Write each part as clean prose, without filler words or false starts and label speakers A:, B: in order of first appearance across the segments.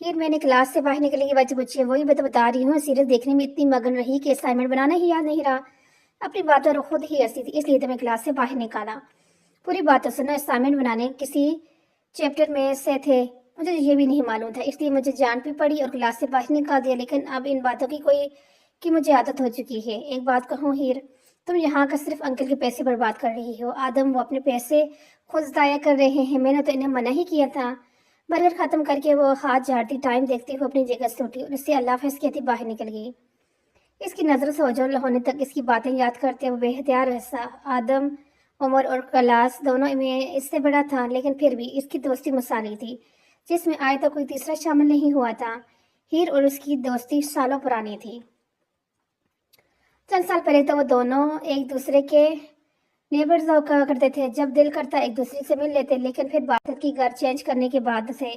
A: ہیر میں نے کلاس سے باہر نکلنے کی وجہ پوچھی ہے، وہی بتا رہی ہوں، سیریز دیکھنے میں اتنی مگن رہی کہ اسائنمنٹ بنانا ہی یاد نہیں رہا۔ اپنی باتوں اور خود ہی ہنسی تھی، اس لیے تو میں کلاس سے باہر نکالا۔ پوری بات تو سنو، اسائنمنٹ بنانے کسی چیپٹر میں سے تھے، مجھے یہ بھی نہیں معلوم تھا، اس لیے مجھے جان بھی پڑی اور کلاس سے باہر نکال دیا۔ لیکن اب ان باتوں کی مجھے عادت ہو چکی ہے۔ ایک بات کہوں ہیر، تم یہاں کا صرف انکل کے پیسے برباد کر رہی ہو۔ آدم وہ اپنے پیسے خود ضائع کر رہے ہیں، میں نے تو انہیں منع ہی کیا تھا۔ برگر ختم کر کے وہ ہاتھ جھاڑتی ٹائم دیکھتی ہوئے اپنی جگہ سے اٹھی اور اس سے اللہ حافظ کہتی باہر نکل گئی۔ اس کی نظر سے اوجھل ہونے تک اس کی باتیں یاد کرتے ہوئے بے اختیار ہنسا۔ آدم عمر اور کلاس دونوں میں اس سے بڑا تھا، لیکن پھر بھی اس کی دوستی مثالی تھی، جس میں آج تک کوئی تیسرا شامل نہیں ہوا تھا۔ ہیر اور اس کی دوستی سالوں پرانی تھی۔ چند سال پہلے تو وہ دونوں ایک دوسرے کے نیبرز ہوا کرتے تھے، جب دل کرتا ایک دوسرے سے مل لیتے، لیکن پھر باسط کی گھر چینج کرنے کے بعد سے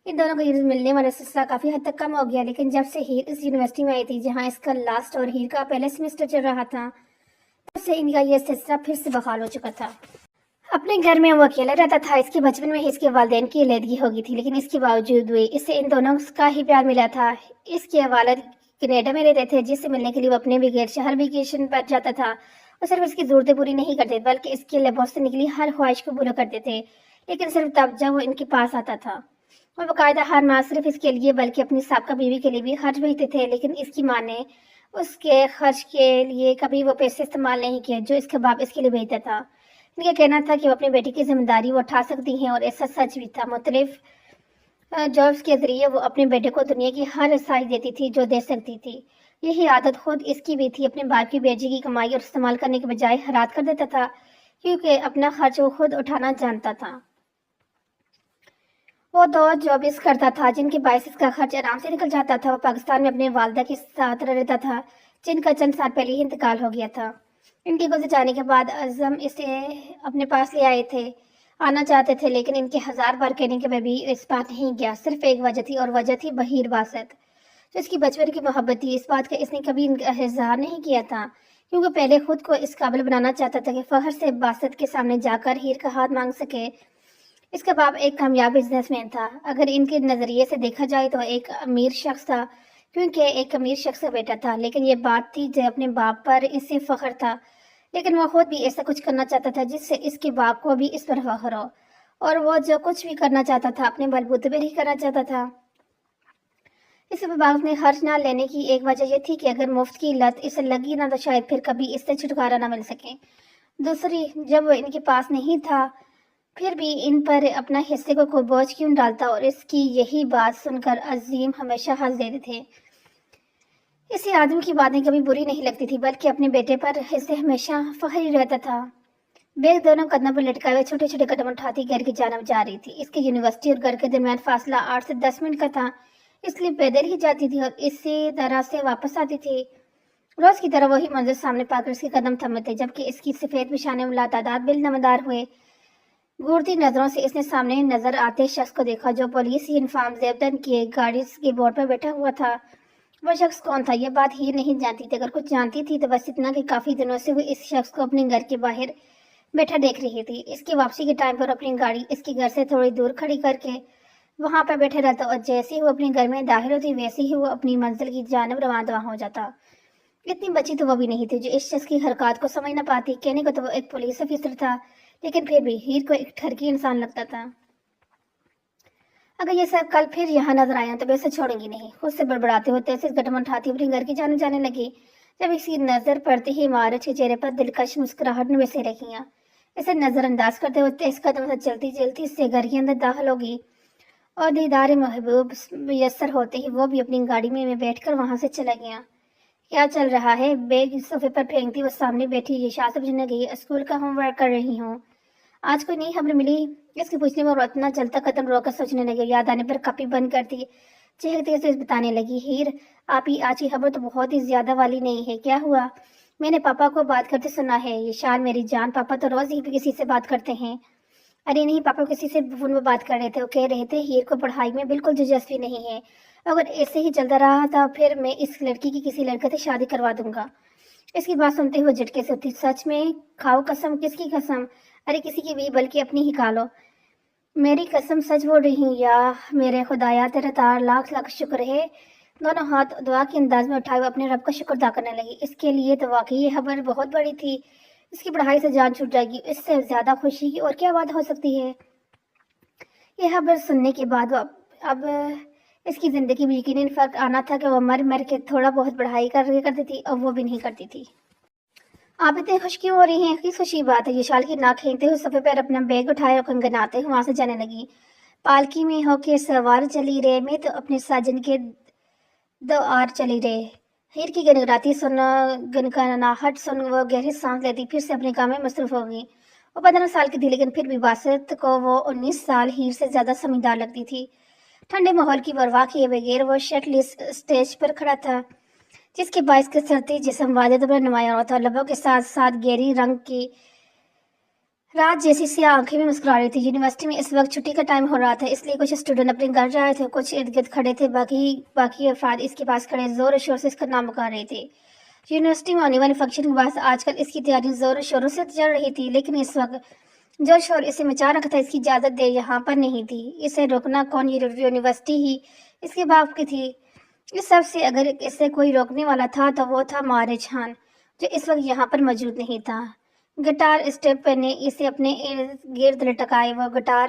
A: ان دونوں کو ملنے والا سلسلہ کافی حد تک کم ہو گیا۔ لیکن جب سے ہیر اس یونیورسٹی میں آئی تھی جہاں اس کا لاسٹ اور ہیر کا پہلا سیمسٹر چل رہا تھا، تب سے ان کا یہ سلسلہ پھر سے بحال ہو چکا تھا۔ اپنے گھر میں وہ اکیلا رہتا تھا، اس کے بچپن میں اس کے والدین کی علیحدگی ہو گئی تھی، لیکن اس کے باوجود بھی اس سے ان دونوں کا ہی پیار ملا تھا۔ اس کے والد کینیڈا میں رہتے تھے، جس سے ملنے کے لیے وہ اپنے بغیر شہر ویکیشن پر جاتا تھا، اور صرف اس کی ضرورتیں پوری نہیں کرتے بلکہ اس کے لباس سے نکلی ہر خواہش کو پورا کرتے تھے، لیکن صرف تب جب وہ ان کے پاس آتا تھا۔ وہ باقاعدہ ہر ماہ صرف اس کے لیے بلکہ اپنی سابقہ بیوی کے لیے بھی خرچ بھیجتے تھے، لیکن اس کی ماں نے اس کے خرچ کے لیے کبھی وہ پیسے استعمال نہیں کیے جو اس کا باپ اس کے لیے بھیجتا تھا۔ ان کا کہنا تھا کہ وہ اپنی بیٹی کی ذمہ داری وہ اٹھا سکتی ہیں، اور ایسا سچ بھی تھا۔ مختلف جابس کے ذریعے وہ اپنے بیٹے کو دنیا کی ہر رسائی دیتی تھی جو دے سکتی تھی۔ یہی عادت خود اس کی بھی تھی، اپنے باپ کی بیٹی کی کمائی اور استعمال کرنے کے بجائے خیرات کر دیتا تھا، کیونکہ اپنا خرچ وہ خود اٹھانا جانتا تھا۔ وہ دو جابس کرتا تھا جن کے باعث اس کا خرچ آرام سے نکل جاتا تھا۔ وہ پاکستان میں اپنے والدہ کے ساتھ رہتا تھا جن کا چند سال پہلے ہی انتقال ہو گیا تھا۔ ان کے گزر جانے کے بعد اعظم اسے اپنے پاس لے آئے تھے، آنا چاہتے تھے، لیکن ان کے ہزار بار کہنے کے بعد بھی اس بات نہیں گیا۔ صرف ایک وجہ تھی، اور وجہ تھی بہیر باسط، جو اس کی بچپن کی محبت تھی۔ اس بات کا اس نے کبھی اظہار نہیں کیا تھا، کیونکہ پہلے خود کو اس قابل بنانا چاہتا تھا کہ فخر سے باسط کے سامنے جا کر ہیر کا ہاتھ مانگ سکے۔ اس کا باپ ایک کامیاب بزنس مین تھا، اگر ان کے نظریے سے دیکھا جائے تو ایک امیر شخص تھا، کیونکہ ایک امیر شخص کا بیٹا تھا۔ لیکن یہ بات تھی جو اپنے باپ پر اسے فخر تھا، لیکن وہ خود بھی ایسا کچھ کرنا چاہتا تھا جس سے اس کے باپ کو بھی اس پر فخر ہو، اور وہ جو کچھ بھی کرنا چاہتا تھا اپنے بلبوتے پر ہی کرنا چاہتا تھا۔ اس پر باپ نے خرچ نہ لینے کی ایک وجہ یہ تھی کہ اگر مفت کی لت اسے لگی نہ تو شاید پھر کبھی اس سے چھٹکارا نہ مل سکے۔ دوسری، جب وہ ان کے پاس نہیں تھا پھر بھی ان پر اپنا حصے کو بوجھ کیوں ڈالتا، اور اس کی یہی بات سن کر عظیم ہمیشہ ہنس دیتے تھے۔ اسی آدمی کی باتیں کبھی بری نہیں لگتی تھی، بلکہ اپنے بیٹے پر اسے ہمیشہ فخر ہی رہتا تھا۔ بیگ دونوں قدموں پر لٹکائے ہوئے چھوٹے چھوٹے قدم اٹھاتی گھر کی جانب جا رہی تھی۔ اس کے یونیورسٹی اور گھر کے درمیان فاصلہ 8 سے 10 منٹ کا تھا، اس لیے پیدل ہی جاتی تھی اور اسی طرح سے واپس آتی تھی۔ روز کی طرح وہی منظر سامنے پا کر اس کے قدم تھمے تھے، جبکہ اس کی سفید پیشانے میں لاتعداد بل نمودار ہوئے۔ گھورتی نظروں سے اس نے سامنے نظر آتے شخص کو دیکھا جو پولیس یونیفارم زیبدن کی گاڑی کے بورڈ پر بیٹھا ہوا تھا۔ وہ شخص کون تھا یہ بات ہیر نہیں جانتی تھی، اگر کچھ جانتی تھی تو بس اتنا کہ کافی دنوں سے وہ اس شخص کو اپنے گھر کے باہر بیٹھا دیکھ رہی تھی۔ اس کی واپسی کے ٹائم پر اپنی گاڑی اس کے گھر سے تھوڑی دور کھڑی کر کے وہاں پر بیٹھے رہتا، اور جیسے ہی وہ اپنے گھر میں داخل ہوتی ویسے ہی وہ اپنی منزل کی جانب رواں ہو جاتا۔ اتنی بچی تو وہ بھی نہیں تھی جو اس شخص کی حرکات کو سمجھ نہ پاتی۔ کہنے کو تو وہ ایک پولیس افسر تھا، لیکن پھر بھی ہیر کو ایک ٹھرکی انسان لگتا تھا۔ اگر یہ سب کل پھر یہاں نظر آیا تو ویسے چھوڑیں گی نہیں، خود سے بڑبڑاتے ہوئے تیز قدم اٹھاتی اپنے گھر کی جانب جانے لگی۔ جب اس کی نظر پڑتی ہی معارج کے چہرے پر دلکش مسکراہٹ ویسے رکھیاں، اسے نظر انداز کرتے ہوئے تیز قدم سے چلتی چلتی اس سے گھر کے اندر داخل ہوگی، اور دیدار محبوب میسر ہوتے ہی وہ بھی اپنی گاڑی میں بیٹھ کر وہاں سے چلا گیا۔ کیا چل رہا ہے؟ بیگ صوفے پر پھینکتی وہ سامنے بیٹھی یشا سے پوچھنے لگی۔ اسکول کا ہوم ورک کر رہی ہوں، آج کوئی نئی خبر ملی؟ اس کے پوچھنے میں وہ اتنا چلتا قدم رو کر سوچنے لگی، یاد آنے پر کاپی بند کرتی چہکتے سے بتانے لگی، ہیر آپ ہی آج کی خبر تو بہت ہی زیادہ والی نہیں ہے، کیا ہوا؟ میں نے پاپا کو بات کرتے سنا ہے۔ یشان میری جان، پاپا تو روز ہی کسی سے بات کرتے ہیں۔ ارے نہیں، پاپا کسی سے فون میں بات کر رہے تھے، وہ کہہ رہے تھے ہیر کو پڑھائی میں بالکل دلچسپی نہیں ہے، اگر ایسے ہی چلتا رہا تھا پھر میں اس لڑکی کی کسی لڑکے سے شادی کروا دوں گا۔ اس کی بات سنتے ہوئے جھٹکے سے اٹھی، سچ میں؟ کھاؤ قسم، کس کی قسم؟ ارے کسی کی بھی، بلکہ اپنی ہی کھا لو۔ میری قسم سچ بول رہی ہوں یا میرے خدایا تیرا تار لاکھ لاکھ شکر ہے۔ دونوں ہاتھ دعا کے انداز میں اٹھائے وہ اپنے رب کا شکر ادا کرنے لگی۔ اس کے لیے تو واقعی یہ خبر بہت بڑی تھی، اس کی پڑھائی سے جان چھوٹ جائے گی، اس سے زیادہ خوشی کی اور کیا بات ہو سکتی ہے۔ یہ خبر سننے کے بعد اب اس کی زندگی میں یقیناً فرق آنا تھا کہ وہ مر مر کے تھوڑا بہت پڑھائی کرتی تھی اور وہ بھی نہیں کرتی تھی۔ آپ اتنی خوش کیوں ہو رہی ہیں؟ کس خوشی بات ہے؟ یہ شال کی ناک کھینچتے ہوئے صفحے پر اپنا بیگ اٹھائے اور گنگناتے ہوئے وہاں سے جانے لگی۔ پالکی میں ہو کے سوار چلی رہے میں تو اپنے ساجن کے دوار چلی رہے۔ ہیر کی گنگناتی گنگناہٹ سن وہ گہری سانس لیتی پھر سے اپنے کام میں مصروف ہو گئی۔ وہ 15 سال کی تھی لیکن پھر بھی باسط کو وہ 19 سال ہیر سے زیادہ سمجھدار لگتی تھی۔ ٹھنڈے ماحول کی پرواہ کیے بغیر وہ شرٹلیس اسٹیج پر کھڑا تھا، جس کے باعث کے سرتی جسم واضح طور پر نمایاں ہوتا، لبوں کے ساتھ ساتھ گہری رنگ کی رات جیسی سیاہ آنکھیں بھی مسکرا رہی تھی۔ یونیورسٹی میں اس وقت چھٹی کا ٹائم ہو رہا تھا، اس لیے کچھ اسٹوڈنٹ اپنے گھر جا رہے تھے، کچھ ارد گرد کھڑے تھے، باقی افراد اس کے پاس کھڑے زور و شور سے اس کا نام پکار رہے تھے۔ یونیورسٹی میں ہونے والے فنکشن کے بعد آج کل اس کی تیاری زور و شوروں سے چل رہی تھی، لیکن اس وقت جو شور اسے مچا رکھا تھا اس کی اجازت دے یہاں پر نہیں تھی۔ اسے روکنا کون؟ یونیورسٹی ہی اس کے باپ کی تھی۔ اس سب سے اگر اسے کوئی روکنے والا تھا تو وہ تھا مہاراج خان، جو اس وقت یہاں پر موجود نہیں تھا۔ گٹار اسٹیپ پہ نے اسے اپنے گرد لٹکائے، وہ گٹار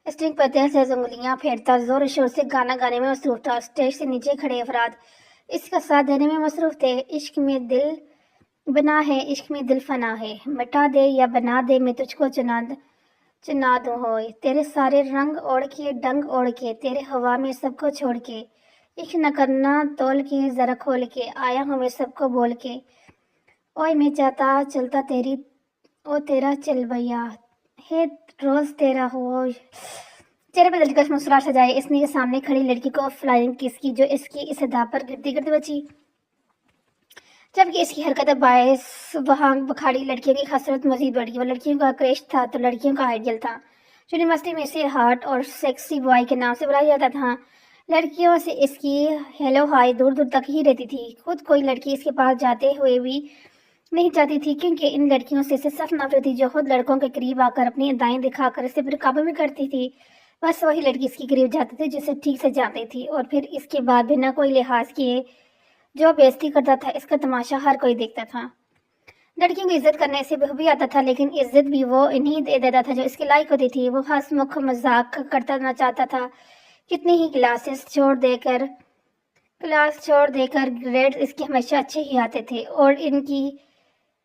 A: اسٹرنگ پر تیز سے انگلیاں پھیرتا زور و شور سے گانا گانے میں مصروف تھا۔ اسٹیج سے نیچے کھڑے افراد اس کا ساتھ دینے میں مصروف تھے۔ عشق میں دل بنا ہے، عشق میں دل فنا ہے، مٹا دے یا بنا دے میں تجھ کو چنا دوں ہوئے، تیرے سارے رنگ اوڑھ کے ڈنگ اوڑھ کے، تیرے ہوا میں سب کو چھوڑ کے، عشق نہ کرنا تول کے ذرا کھول کے، آیا ہوں میں سب کو بول کے، اوئے میں چاہتا چلتا تیری او تیرا چل بھیا ہے روز تیرا ہو۔ چہرے پہ دلکش مسکراہٹ سجائے اس نے سامنے کھڑی لڑکی کو فلائنگ کس کی، جو اس کی اس ادا پر گرتی گرتی بچی، جبکہ اس کی حرکت باعث وہاں بکھاڑی لڑکیوں کی خسرت مزید بڑھ گئی۔ وہ لڑکیوں کا کریش تھا تو لڑکیوں کا آئیڈیل تھا۔ یونیورسٹی میں اسے ہاٹ اور سیکسی بوائے کے نام سے بلایا جاتا تھا۔ لڑکیوں سے اس کی ہیلو ہائی دور دور تک ہی رہتی تھی، خود کوئی لڑکی اس کے پاس جاتے ہوئے بھی نہیں چاہتی تھی، کیونکہ ان لڑکیوں سے اسے سخت نفرت تھی جو خود لڑکوں کے قریب آ کر اپنی ادائیں دکھا کر اسے پھر قابو میں کرتی تھی۔ بس وہی لڑکی اس کے قریب جاتی تھی جسے ٹھیک سے جانتی تھی، اور پھر اس کے بعد بنا کوئی لحاظ کیے جو بےعزتی کرتا تھا اس کا تماشا ہر کوئی دیکھتا تھا۔ لڑکیوں کی عزت کرنے سے بخوبی آتا تھا، لیکن عزت بھی وہ انہیں دے دیتا تھا جو اس کے لائق ہوتی تھی۔ وہ ہنس مکھ مذاق کرتا نہ چاہتا تھا، کتنی ہی کلاس چھوڑ دے کر گریڈ اس کے ہمیشہ اچھے ہی آتے تھے، اور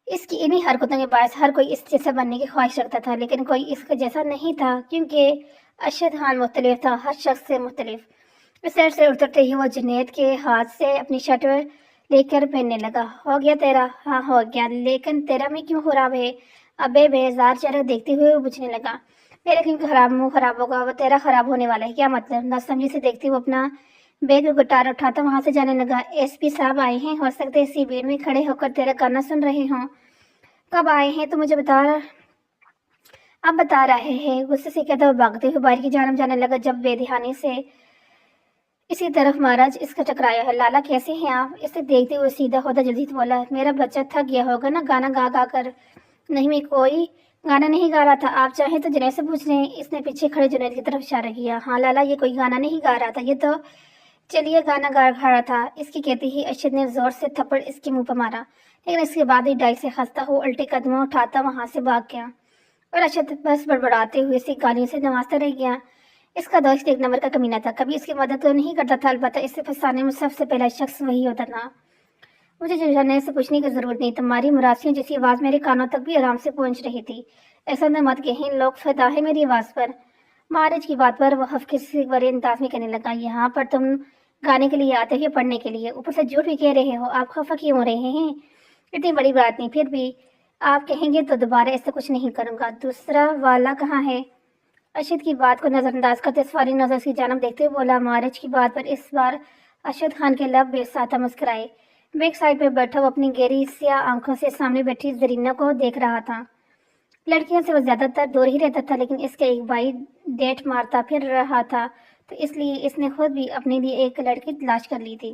A: اس کی انہی حرکتوں کے باعث ہر کوئی اس جیسا بننے کی خواہش رکھتا تھا، لیکن کوئی اس کا جیسا نہیں تھا، کیونکہ ارشد خان مختلف تھا، ہر شخص سے مختلف۔ اسٹیج سے اترتے ہی وہ جنید کے ہاتھ سے اپنی شرٹ لے کر پہننے لگا۔ ہو گیا تیرا؟ ہاں ہو گیا، لیکن تیرا میں کیوں خراب ہے؟ ابے بیزار چہرہ دیکھتے ہوئے وہ پوچھنے لگا۔ میرا کیوں منہ خراب ہوگا؟ وہ تیرا خراب ہونے والا ہے، کیا مطلب؟ نہ سمجھی سے دیکھتے ہوئے اپنا بیگ اور گٹار اٹھاتا وہاں سے جانے لگا۔ ایس پی صاحب آئے ہیں، ہو سکتا ہے اسی بھیڑ میں کھڑے ہو کر تیرا گانا سن رہے ہوں۔ کب آئے ہیں تو مجھے اب بتا رہے ہیں، غصے سے کہتا وہ بھاگتے ہوئے باہر کی جانب جانے لگا، جب بے دھیانی سے اسی طرف مہاراج اس کا ٹکرایا ہے۔ لالا کیسے ہیں آپ؟ اسے دیکھتے ہوئے سیدھا ہوتا جلدی سے بولا، میرا بچہ تھک گیا ہوگا نا گانا گا گا کر۔ نہیں، میں کوئی گانا نہیں گا رہا تھا، آپ چاہیں تو جنید سے پوچھ لیں۔ اس نے پیچھے کھڑے جنید کی طرف اشارہ کیا۔ ہاں لالا، یہ کوئی گانا نہیں گا رہا تھا، یہ تو چلیے گانا گا رہا تھا۔ اس کی کہتے ہی ارشد نے زور سے تھپڑ اس کے منہ پر مارا، لیکن اس کے بعد ہی ڈائی سے خستہ ہو الٹے قدموں اٹھاتا وہاں سے بھاگ گیا، اور ارشد بس بڑبڑاتے ہوئے اسے گالیوں سے نوازتا رہ گیا۔ اس کا دوست ایک نمبر کا کمینہ تھا، کبھی اس کی مدد تو نہیں کرتا تھا، البتہ اسے پھنسانے میں سب سے پہلا شخص وہی ہوتا تھا۔ مجھے جنید سے پوچھنے کی ضرورت نہیں، تمہاری مراسیوں جیسی آواز میرے کانوں تک بھی آرام سے پہنچ رہی تھی، ایسا نہ مت کہیں، لوگ فدا ہے میری آواز پر۔ مہاراج کی بات پر وہ ہفکے سے بڑے انداز میں کہنے لگا، یہاں پر تم گانے کے لیے آتے ہو یا پڑھنے کے لیے؟ اوپر سے جھوٹ بھی کہہ رہے ہو، آپ خفا کیوں ہو رہے ہیں؟ اتنی بڑی بات نہیں، پھر بھی آپ کہیں گے تو دوبارہ ایسا کچھ نہیں کروں گا۔ دوسرا والا کہاں ہے؟ ارشد کی بات کو نظر انداز کرتے سواری نظر کی جانب دیکھتے ہوئے بولا۔ مہاراج کی بات پر اس بار ارشد خان کے لب بے ساتھ مسکرائے۔ بیک سائڈ پہ بیٹھا وہ اپنی گہری سیاہ آنکھوں سے سامنے بیٹھی زرینہ کو دیکھ رہا تھا۔ لڑکیوں سے وہ زیادہ تر دور ہی رہتا تھا، لیکن اس کا ایک بھائی ڈیٹ مارتا پھر رہا تھا، تو اس لیے اس نے خود بھی اپنے لیے ایک لڑکی تلاش کر لی تھی۔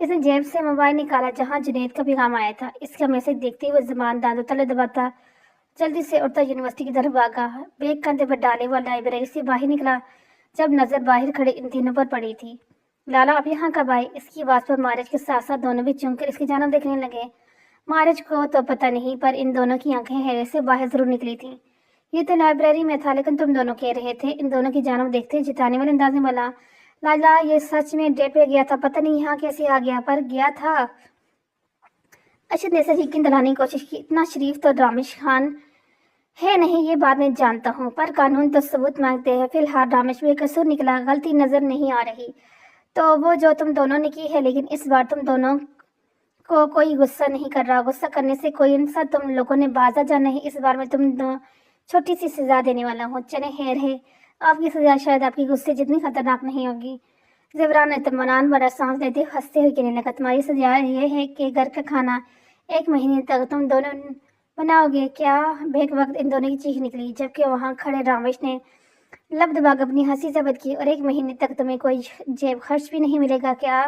A: اس نے جیب سے موبائل نکالا جہاں جنید کا پیغام آیا تھا۔ اس کا میسج دیکھتے ہوئے زبان دانتوں تلے دباتا جلدی سے اڑتا یونیورسٹی کی طرف بھاگا۔ بیگ کندھے پر ڈالے وہ لائبریری سے باہر نکلا جب نظر باہر کھڑے ان تینوں پر پڑی تھی۔ لالا آپ یہاں کب آئے؟ اس کی آواز پر مارج کے ساتھ ساتھ دونوں بھی چونک کر اس کی جانب دیکھنے لگے۔ مارج کو تو پتہ نہیں پر ان دونوں کی آنکھیں حیرت سے باہر ضرور نکلی تھیں۔ یہ تو لائبریری میں تھا لیکن تم دونوں کہہ رہے تھے، ان دونوں کی جانب دیکھتے جتانے والے انداز میں بولا۔ لالا یہ سچ میں ڈیٹ پہ گیا تھا، پتہ نہیں یہاں کیسے آ گیا پر گیا تھا۔ ارشد نے اسے یقین دلانے کی کوشش کی، اتنا شریف تو رامش خان ہے نہیں، یہ بات میں جانتا ہوں پر قانون تو ثبوت مانگتے ہیں۔ فی الحال رامش بے قصور نکلا، غلطی نظر نہیں آ رہی تو وہ جو تم دونوں نے کی ہے، لیکن اس بار تم دونوں کو کوئی غصہ نہیں کر رہا، غصہ کرنے سے کوئی انصاف تم لوگوں نے بازا جانا ہے۔ اس بار میں تم چھوٹی سی سزا دینے والا ہوں۔ چلے خیر ہے، آپ کی سزا شاید آپ کی غصے جتنی خطرناک نہیں ہوگی۔ زبران اطمینان بڑا سانس لیتے ہنستے ہوئے کہنے لگا، تمہاری سزا یہ ہے کہ گھر کا کھانا 1 مہینے تک تم دونوں بناؤ گے کیا؟ بیک وقت ان دونوں کی چیخ نکلی جبکہ وہاں کھڑے رامش نے لب دبا کر اپنی ہنسی ضبط کی۔ اور 1 مہینے تک تمہیں کوئی جیب خرچ بھی نہیں ملے گا کیا؟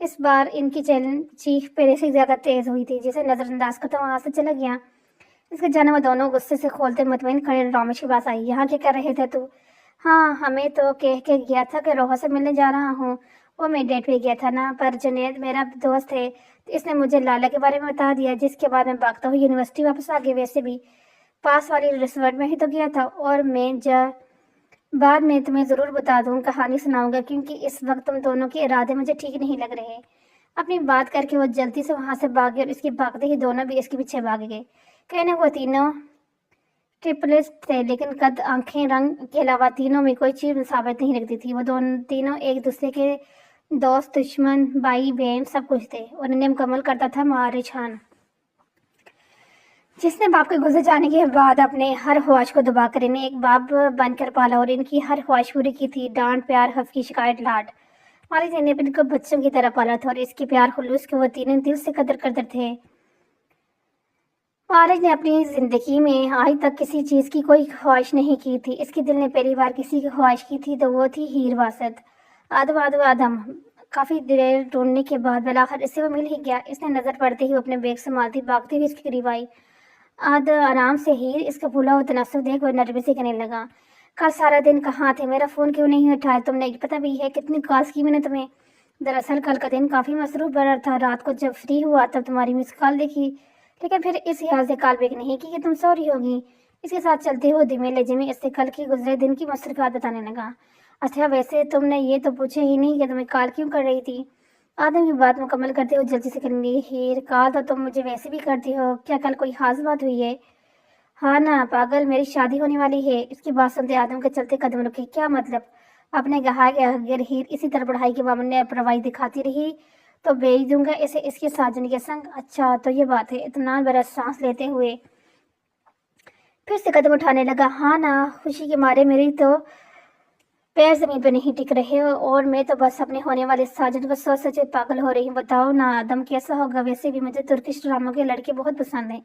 A: اس بار ان کی چیخ پہلے سے زیادہ تیز ہوئی تھی، جسے نظر انداز کرتا وہاں سے چلا گیا۔ اس کے جانے وہ دونوں غصے سے کھولتے مطمئن کھڑے رامش کے پاس آئی۔ یہاں کیا کر رہے تھے تو؟ ہاں ہمیں تو کہہ کے گیا تھا کہ روحا سے ملنے جا رہا ہوں، وہ میں ڈیٹ پہ گیا تھا نا، پر جنید میرا دوست ہے تو اس نے مجھے لالا کے بارے میں بتا دیا، جس کے بعد میں بھاگتا ہوں یونیورسٹی واپس آ گیا۔ ویسے بھی پاس والی ریسٹورینٹ میں ہی تو گیا تھا اور میں بعد میں تمہیں ضرور بتا دوں، کہانی سناؤں گا، کیونکہ اس وقت تم دونوں کے ارادے مجھے ٹھیک نہیں لگ رہے۔ اپنی بات کر کے وہ جلدی سے وہاں سے بھاگ گئے اور اس کے بھاگتے ہی دونوں بھی اس کے پیچھے بھاگ گئے۔ کہنے وہ تینوں ٹرپلز تھے لیکن قد آنکھیں رنگ کے علاوہ تینوں میں کوئی چیز ثابت نہیں رکھتی تھی۔ وہ تینوں ایک دوسرے کے دوست، دشمن، بھائی بہن سب کچھ تھے اور انہیں مکمل کرتا تھا مارج خان، جس نے باپ کے گزر جانے کے بعد اپنے ہر خواہش کو دبا کر انہیں ایک باپ بن کر پالا اور ان کی ہر خواہش پوری کی تھی، ڈانٹ پیار حفظ شکایت لاڈ۔ مالک نے ان کو بچوں کی طرح پالا تھا اور اس کے پیار خلوص کے وہ تینوں دل سے قدر کرتے تھے۔ مالک نے اپنی زندگی میں آج تک کسی چیز کی کوئی خواہش نہیں کی تھی۔ اس کے دل نے پہلی بار کسی کی خواہش کی تھی تو وہ تھی ہیر واسط۔ آدم کافی دیر ڈھونڈنے کے بعد بالآخر اسے وہ مل ہی گیا۔ اس نے نظر پڑتے ہی اپنے بیگ سنبھالتی بھاگتے ہوئے اس کے قریب آئی۔ آرام سے ہیر اس کا پھولا ہوا تناسب دیکھ وہ نرمی سے کہنے لگا، کل سارا دن کہاں تھے؟ میرا فون کیوں نہیں اٹھایا تم نے؟ پتہ بھی ہے کتنی کالز کی میں نے تمہیں؟ دراصل کل کا دن کافی مصروف بھرا تھا، رات کو جب فری ہوا تب تمہاری مس کال دیکھی لیکن پھر اس خیال سے کال بیک نہیں کی کہ تم سو رہی ہوگی۔ اس کے ساتھ چلتے ہوئے دھیمے لہجے میں اس سے کل کی گزرے دن کی مصروفیات بتانے لگا۔ اچھا ویسے تم نے یہ تو پوچھا ہی نہیں کہ تمہیں کال کیوں کر رہی تھی؟ آدم کی بات مکمل کرتے ہوئے جلدی سے کریں گے، ہیر کال تو تم مجھے ویسے بھی کرتی ہو، کیا کل کوئی خاص بات ہوئی ہے؟ ہاں نا پاگل، میری شادی ہونے والی ہے۔ اس کی بات سنتے آدم کے چلتے قدم رکے۔ کیا مطلب؟ آپ نے کہا کہ اگر ہیر اسی طرح پڑھائی کے معاملے میں لاپرواہی دکھاتی رہی تو بھیج دوں گا اسے اس کے ساجن کے سنگ۔ اچھا تو یہ بات ہے، اطمینان بھرا سانس لیتے ہوئے پھر سے قدم اٹھانے لگا۔ ہاں نا، خوشی کے مارے میری تو پیر زمین پہ نہیں ٹک رہے اور میں تو بس اپنے ہونے والے ساجن کو سوچ سوچ پاگل ہو رہی ہوں۔ بتاؤ نا آدم کیسا ہوگا؟ ویسے بھی مجھے ترکش ڈراموں کے لڑکے بہت پسند ہیں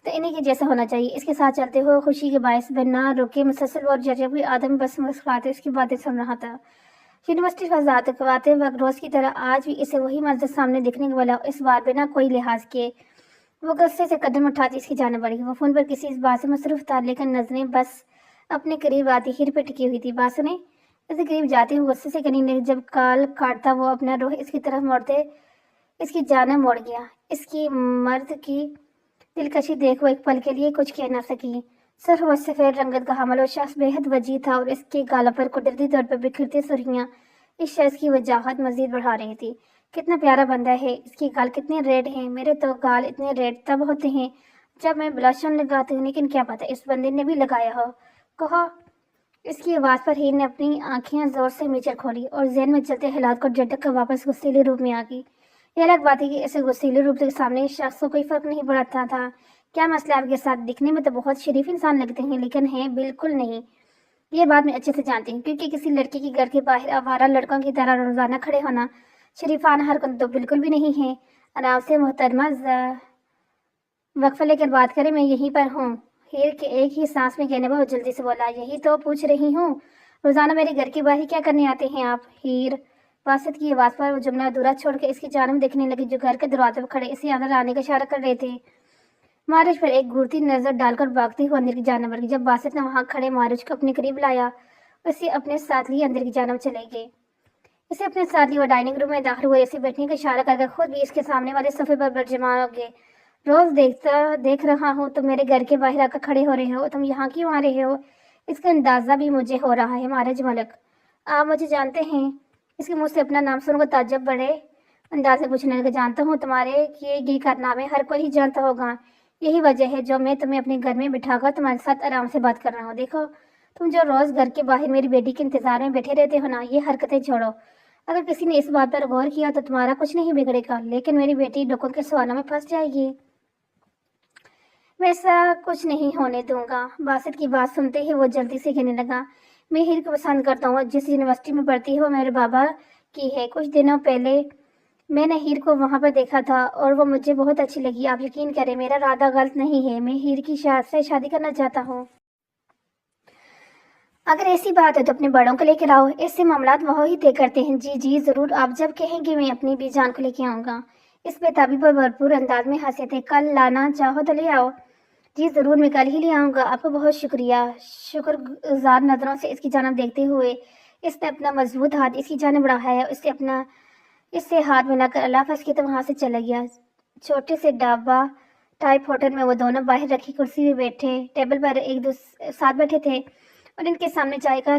A: تو انہیں کے جیسا ہونا چاہیے۔ اس کے ساتھ چلتے ہوئے خوشی کے باعث بنا رکے مسلسل اور ججب ہوئی آدم بس مسکراتے اس کی باتیں سن رہا تھا۔ یونیورسٹی فضاتے وقت روز کی طرح آج بھی اسے وہی منظر سامنے دیکھنے کو ملا۔ اس بار بنا کوئی لحاظ کیے وہ غصے سے قدم اٹھاتی اس کی جانب بڑھی۔ وہ فون پر کسی اس بات سے مصروف تھا لیکن نظریں بس اپنے قریب آتی ہیر پہ ٹکی ہوئی تھی۔ بات سنیں، اسے قریب جاتے ہوئے غصے سے کرنے لگے۔ جب کال کاٹتا وہ اپنا رخ اس کی طرف موڑتے اس کی جانب موڑ گیا۔ اس کی مرد کی دلکشی دیکھ وہ ایک پل کے لیے کچھ کہہ نہ سکی۔ سرخ و سفید رنگت کا حامل وہ شخص بے حد وجیح تھا اور اس کے گالوں پر قدرتی طور پر بکھرتی سرخیاں اس شخص کی وجاہت مزید بڑھا رہی تھی۔ کتنا پیارا بندہ ہے، اس کے گال کتنے ریڈ ہیں۔ میرے تو گال اتنے ریڈ تب ہوتے ہیں جب میں بلاشن لگاتی ہوں، لیکن کیا پتہ اس بندے نے بھی لگایا ہو۔ کہو۔ اس کی آواز پر ہیر نے اپنی آنکھیں زور سے میچر کھولی اور ذہن میں چلتے حالات کو جھٹک کر واپس غصیلے روپ میں آ گئی۔ یہ الگ بات ہے کہ اسے غصیلے روپ کے سامنے اس شخص کو کوئی فرق نہیں پڑتا تھا۔ کیا مسئلہ آپ کے ساتھ؟ دکھنے میں تو بہت شریف انسان لگتے ہیں لیکن ہیں بالکل نہیں۔ یہ بات میں اچھے سے جانتی ہوں کیونکہ کسی لڑکی کے گھر کے باہر آوارہ لڑکوں کی طرح روزانہ کھڑے ہونا شریفانہ حرکت تو بالکل بھی نہیں ہے۔ آرام سے محترمہ، وقفہ لے کر بات کریں، میں یہیں پر ہوں۔ ہیر کے ایک ہی سانس میں کہنے بہت جلدی سے بولا۔ یہی تو پوچھ رہی ہوں، روزانہ میرے گھر کے باہر کیا کرنے آتے ہیں آپ؟ ہیر باسط کی آواز پر وہ جملہ ادھورا چھوڑ کے اس کی جانب دیکھنے لگی جو گھر کے دروازے پر کھڑے اسے اندر آنے کا اشارہ کر رہے تھے۔ ماروچ پر ایک گھورتی نظر ڈال کر بھاگتی ہوئی اندر کی جانب بڑھ گئی۔ جب باسط نے وہاں کھڑے ماروچ کو اپنے قریب لایا اسے اپنے ساتھ لیے اندر کی جانب چلے گئے۔ اسے اپنے ساتھ لیے وہ ڈائننگ روم میں داخل ہوئے، اسے بیٹھنے کا اشارہ کر کے خود بھی اس کے سامنے والے صفحے پر جمع ہو گئے۔ روز دیکھ رہا ہوں تم میرے گھر کے باہر آ کر کھڑے ہو رہے ہو، تم یہاں کیوں آ رہے ہو؟ اس کا اندازہ بھی مجھے ہو رہا ہے مہاراج ملک، آپ مجھے جانتے ہیں؟ اس کے منہ سے اپنا نام سن کر تعجب بڑے انداز سے پوچھنے لگا، جانتا ہوں، تمہارے کیے گئے کارنامے ہر کوئی ہی جانتا ہوگا، یہی وجہ ہے جو میں تمہیں اپنے گھر میں بٹھا کر تمہارے ساتھ آرام سے بات کر رہا ہوں۔ دیکھو تم جو روز گھر کے باہر میری بیٹی کے انتظار میں بیٹھے رہتے ہو نا، یہ حرکتیں چھوڑو۔ اگر کسی نے اس بات پر غور کیا تو تمہارا کچھ نہیں بگڑے گا، لیکن میری بیٹی لوگوں کے سوالوں میں پھنس جائے گی، میں ایسا کچھ نہیں ہونے دوں گا۔ باسط کی بات سنتے ہی وہ جلدی سے کہنے لگا، میں ہیر کو پسند کرتا ہوں، جس یونیورسٹی میں پڑھتی ہے وہ میرے بابا کی ہے۔ کچھ دنوں پہلے میں نے ہیر کو وہاں پر دیکھا تھا اور وہ مجھے بہت اچھی لگی۔ آپ یقین کریں میرا ارادہ غلط نہیں ہے، میں ہیر کی سے شادی کرنا چاہتا ہوں۔ اگر ایسی بات ہے تو اپنے بڑوں کو لے کے لاؤ، ایسے معاملات وہ ہی طے کرتے ہیں۔ جی جی ضرور، آپ جب کہیں گے میں اپنی بھی جان کو لے کے آؤں گا۔ اس بےتابی پر بھرپور انداز میں ہنسے تھے۔ کل لانا چاہو تو لے آؤ۔ جی ضرور، میں کل ہی لے آؤں گا، آپ کو بہت شکریہ۔ شکر گزار نظروں سے اس کی جانب دیکھتے ہوئے اس نے اپنا مضبوط ہاتھ اس کی جانب بڑھایا، اس سے ہاتھ ملا کر اللہ حافظ کی تو وہاں سے چلا گیا۔ چھوٹے سے ڈابا ٹائپ ہوٹل میں وہ دونوں باہر رکھی کرسی پہ بیٹھے ٹیبل پر ایک دوسرے ساتھ بیٹھے تھے اور ان کے سامنے چائے کا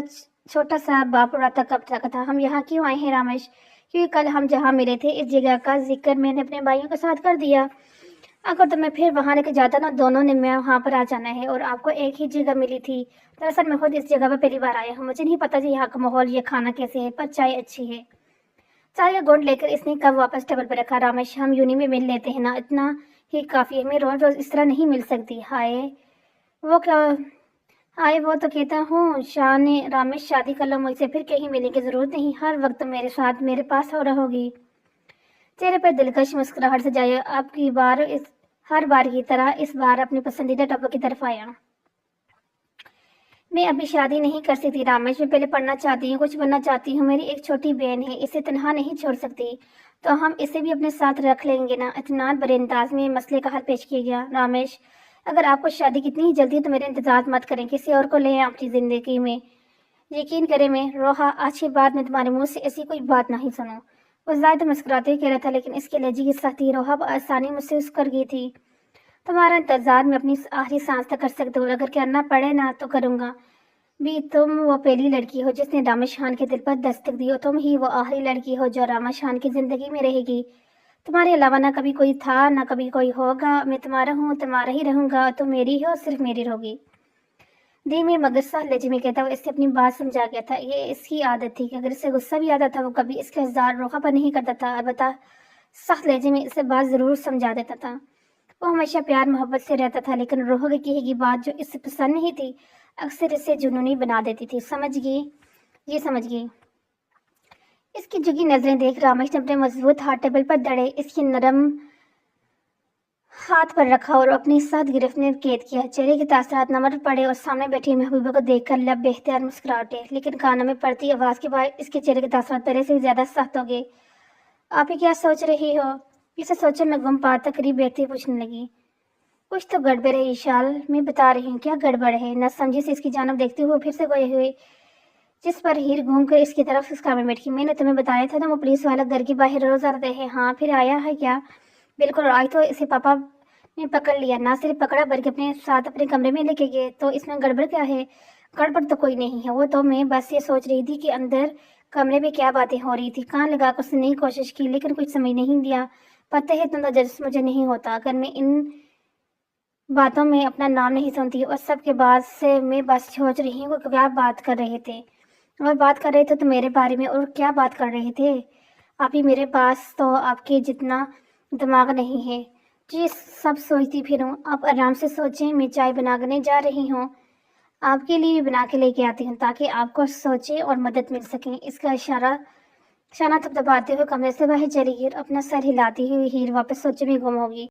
A: چھوٹا سا باپ اڑاتا کپ رکھا تھا۔ ہم یہاں کیوں آئے ہیں رامش؟ کیونکہ کل ہم جہاں ملے تھے اس جگہ کا ذکر میں نے اپنے بھائیوں کے ساتھ کر دیا۔ اگر تو میں پھر وہاں لے کے جاتا نا، دونوں نے میں وہاں پر آ جانا ہے اور آپ کو ایک ہی جگہ ملی تھی۔ دراصل میں خود اس جگہ پہ پہلی بار آیا ہوں، مجھے نہیں پتا یہاں کا ماحول یہ کھانا کیسے ہے، پر چائے اچھی ہے۔ چائے کا گھونٹ لے کر اس نے کب واپس ٹیبل پر رکھا۔ رامش ہم یونی میں مل لیتے ہیں نا، اتنا ہی کافی ہے، میں روز روز اس طرح نہیں مل سکتی۔ وہ تو کہتا ہوں رامش شادی کر لو مجھ سے، پھر کہیں ملنے کی ضرورت نہیں، ہر وقت میرے ساتھ میرے پاس ہو رہوگی۔ چہرے پر دلکش مسکراہٹ سجائے اب کی بار ہر بار کی طرح اس بار اپنی پسندیدہ ٹاپک کی طرف آیا۔ میں ابھی شادی نہیں کر سکتی رامش، میں پہلے پڑھنا چاہتی ہوں، کچھ بننا چاہتی ہوں، میری ایک چھوٹی بہن ہے، اسے تنہا نہیں چھوڑ سکتی، تو ہم اسے بھی اپنے ساتھ رکھ لیں گے نا۔ اطمینان بھرے انداز میں مسئلے کا حل پیش کیا گیا۔ رامش اگر آپ کو شادی کتنی ہی جلدی ہے تو میرے انتظار مت کریں، کسی اور کو لیں اپنی زندگی میں۔ یقین کریں میں روحا آج کے بعد میں تمہارے منہ سے ایسی کوئی بات نہیں سنوں۔ وہ زائد مسکراتے ہوئے کہہ رہا تھا، لیکن اس کے لہجے کی سختی روحا آسانی محسوس کر گئی تھی۔ تمہارا انتظار میں اپنی آخری سانس تک کر سکتے ہو، اگر کرنا پڑے نا تو کروں گا بھی۔ تم وہ پہلی لڑکی ہو جس نے رامش خان کے دل پر دستک دی، اور تم ہی وہ آخری لڑکی ہو جو رامش خان کی زندگی میں رہے گی۔ تمہارے علاوہ نہ کبھی کوئی تھا نہ کبھی کوئی ہوگا، میں تمہارا ہوں، تمہارا ہی رہوں گا، تم میری ہو، صرف میری رہوگی۔ دھیمے مگر سخت لہجے میں کہتا وہ اس سے اپنی بات سمجھا گیا تھا۔ یہ اس کی عادت تھی کہ اگر اسے غصہ بھی آتا تھا وہ کبھی اس کا اظہار روحا پر نہیں کرتا تھا، البتہ سخت لہجے میں اسے بات ضرور سمجھا دیتا تھا۔ وہ ہمیشہ پیار محبت سے رہتا تھا، لیکن روحا کی کہی گئی بات جو اس سے پسند نہیں تھی اکثر اسے جنونی بنا دیتی تھی۔ سمجھ گئی۔ اس کی جھکی نظریں دیکھ رامش نے اپنے مضبوط ہاتھ ٹیبل پر دڑے اس کی نرم ہاتھ پر رکھا اور اپنی سخت گرفت نے قید کیا۔ چہرے کے تاثرات نمر پڑے اور سامنے بیٹھی محبوبہ کو دیکھ کر لب بے اختیار مسکرا اٹھے، لیکن کانوں میں پڑتی آواز کے بعد اس کے چہرے کے تاثرات پہلے سے بھی زیادہ سخت ہو گئے۔ آپ ہی کیا سوچ رہی ہو؟ اسے سوچے میں گم پاتا قریب بیٹھتی پوچھنے لگی۔ کچھ تو گڑبڑ ہے ایشال، میں بتا رہی ہوں کیا گڑبڑ ہے؟ نہ سمجھی سے اس کی جانب دیکھتے ہوئے پھر سے گوئے ہوئے جس پر ہیر گھوم کر اس کی طرف اس کام میں بیٹھی۔ میں نے تمہیں بتایا تھا نا وہ پولیس والا گھر کے باہر روز آتے ہیں۔ ہاں پھر آیا ہے کیا؟ بالکل، اور آج تو اسے پاپا نے پکڑ لیا، نہ صرف پکڑا بلکہ اپنے ساتھ اپنے کمرے میں لے کے گئے۔ تو اس میں گڑبڑ کیا ہے؟ گڑبڑ تو کوئی نہیں ہے، وہ تو میں بس یہ سوچ رہی تھی کہ اندر کمرے میں کیا باتیں ہو رہی تھی۔ کان لگا کر سننے کی کوشش کی لیکن کچھ سمجھ نہیں دیا۔ پتہ ہے تم تو جج مجھے نہیں ہوتا اگر میں ان باتوں میں اپنا نام نہیں سنتی، اور سب کے بعد سے میں بس سوچ رہی ہوں کہ کیا بات کر رہے تھے، اور بات کر رہے تھے تو میرے بارے میں، اور کیا بات کر رہے تھے؟ آپ ہی میرے پاس تو آپ کے جتنا دماغ نہیں ہے۔ جی سب سوچتی پھروں، آپ آرام سے سوچیں، میں چائے بنانے جا رہی ہوں، آپ کے لیے بھی بنا کے لے کے آتی ہوں تاکہ آپ کو سوچیں اور مدد مل سکیں۔ اس کا شانہ تب دباتے ہوئے کمرے سے باہر چلی گئی اور اپنا سر ہلاتی ہوئی ہیر واپس سوچے میں گم ہوگی۔